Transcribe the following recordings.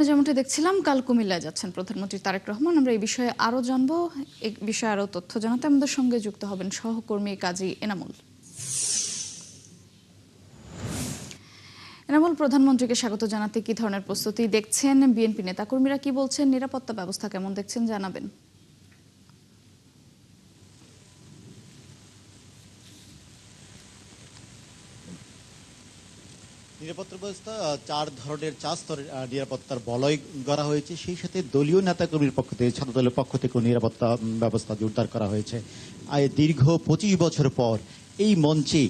যেমনটা দেখছিলাম, কাল কুমিল্লায় যাচ্ছেন প্রধানমন্ত্রী তারেক রহমান। আমরা এই বিষয়ে আরো জানবো। এই বিষয়ে আরো তথ্য জানাতে আমাদের সঙ্গে যুক্ত হবেন সহকর্মী কাজী এনামুল। এনামুল, প্রধানমন্ত্রীকে স্বাগত জানাতে কি ধরনের প্রস্তুতি দেখছেন? বিএনপি নেতাকর্মীরা কি বলছেন? নিরাপত্তা ব্যবস্থা কেমন দেখছেন, জানাবেন। নিরাপত্তা ব্যবস্থা চার স্তরের নিরাপত্তার বলয় করা হয়েছে। সেই সাথে দলীয় নেতাকর্মীর পক্ষ থেকে, ছাত্র দলের পক্ষ থেকেও নিরাপত্তা ব্যবস্থা জোরদার করা হয়েছে। দীর্ঘ ২৫ বছর পর এই মঞ্চে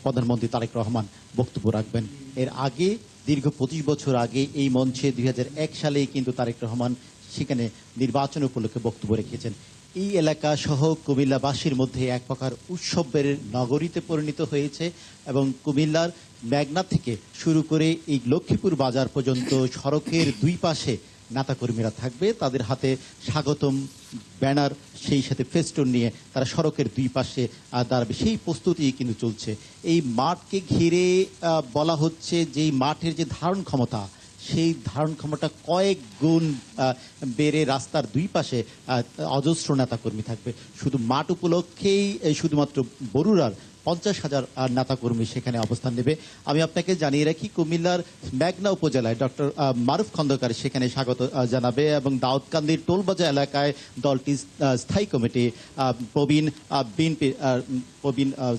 প্রধানমন্ত্রী তারেক রহমান বক্তব্য রাখবেন। এর আগে দীর্ঘ ২৫ বছর আগে এই মঞ্চে ২০০১ সালেই কিন্তু তারেক রহমান সেখানে নির্বাচন উপলক্ষে বক্তব্য রেখেছেন। এই এলাকা সহ কুমিল্লাবাসীর মধ্যে এক প্রকার উৎসবের নগরীতে পরিণত হয়েছে এবং কুমিল্লার মেঘনা থেকে শুরু করে এই লক্ষ্মীপুর বাজার পর্যন্ত সড়কের দুই পাশে নেতাকর্মীরা থাকবে। তাদের হাতে স্বাগতম ব্যানার, সেই সাথে ফেস্টুন নিয়ে তারা সড়কের দুই পাশে দাঁড়াবে। সেই প্রস্তুতি কিন্তু চলছে। এই মাঠকে ঘিরে বলা হচ্ছে যে মাঠের যে ধারণ ক্ষমতা, সেই ধারণ ক্ষমতা কয়েক গুণ বেড়ে রাস্তার দুই পাশে অজস্র নেতাকর্মী থাকবে। শুধু মাঠ উপলক্ষেই শুধুমাত্র বরুড়ার ৫০,০০০ নেতাকর্মী সেখানে অবস্থান নেবে। আমি আপনাকে জানিয়ে রাখি, কুমিল্লার মেঘনা উপজেলায় ডক্টর মারুফ খন্দকার সেখানে স্বাগত জানাবে এবং দাউদকান্দির টোলবাজার এলাকায় দলটির স্থায়ী কমিটি প্রবীণ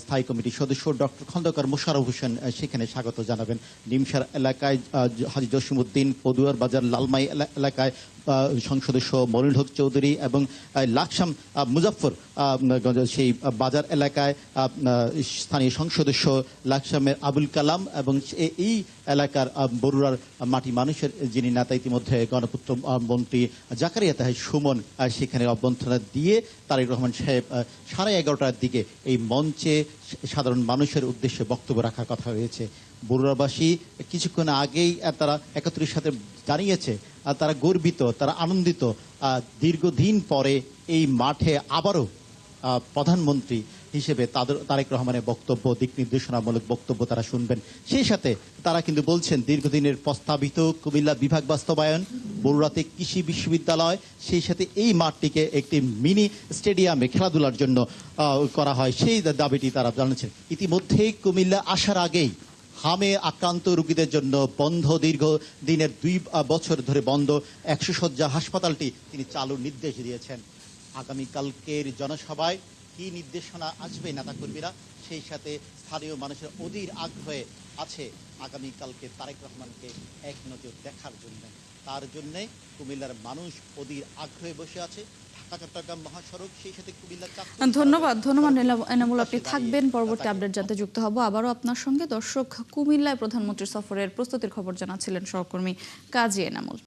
স্থায়ী কমিটির সদস্য ডক্টর খন্দকার মোশাররফ হোসেন সেখানে স্বাগত জানাবেন। নিমসার এলাকায় হাজী জসিমউদ্দিন, পদুয়ার বাজার লালমাই এলাকায় সংসদস্য মনির হক চৌধুরী এবং লাকসাম মুজাফফর সেই বাজার এলাকায় স্থানীয় সংসদস্য লাকসামের আবুল কালাম এবং এই এলাকার বরুড়ার মাটি মানুষের যিনি নেতা, ইতিমধ্যে গণপূর্ত মন্ত্রী জাকারিয়া তাহের সুমন সেখানে অভ্যর্থনা দিয়ে তারেক রহমান সাহেব 11:30টার দিকে এই মঞ্চে সাধারণ মানুষের উদ্দেশ্যে বক্তব্য রাখার কথা রয়েছে। বরুড়াবাসী কিছুক্ষণ আগেই তারা 71 সাথে জানিয়েছে তারা গর্বিত, তারা আনন্দিত। দীর্ঘদিন পরে এই মাঠে আবারও প্রধানমন্ত্রী হিসেবে তারেক রহমানের বক্তব্য, দিক নির্দেশনামূলক বক্তব্য তারা শুনবেন। সেই সাথে তারা কিন্তু বলছেন দীর্ঘদিনের প্রস্তাবিত কুমিল্লা বিভাগ বাস্তবায়ন, বরুড়াতে কৃষি বিশ্ববিদ্যালয়, সেই সাথে এই মাঠটিকে একটি মিনি স্টেডিয়ামে খেলাধুলার জন্য করা হয়, সেই দাবিটি তারা জানাচ্ছেন। ইতিমধ্যেই কুমিল্লা আসার আগেই হামে আক্রান্ত রোগীদের জন্য বন্ধ, দীর্ঘ দিনের 2 বছর ধরে বন্ধ 100 শয্যা হাসপাতালটি তিনি চালুর নির্দেশ দিয়েছেন। আগামীকালকের জনসভায় কি নির্দেশনা আসবে নেতাকর্মীরা, সেই সাথে স্থানীয় মানুষের অধীর আগ্রহে আছে আগামীকালকে তারেক রহমানকে এক নজর দেখার জন্য। তার জন্যে কুমিল্লার মানুষ অধীর আগ্রহে বসে আছে। চট্টগ্রাম মহাসড়ক, সেই সাথে কুমিল্লা। ধন্যবাদ এনামুল, আপনি থাকবেন। পরবর্তী আপডেট জানতে যুক্ত হব আবারও আপনার সঙ্গে। দর্শক, কুমিল্লায় প্রধানমন্ত্রীর সফরের প্রস্তুতির খবর জানাচ্ছিলেন সহকর্মী কাজী এনামুল।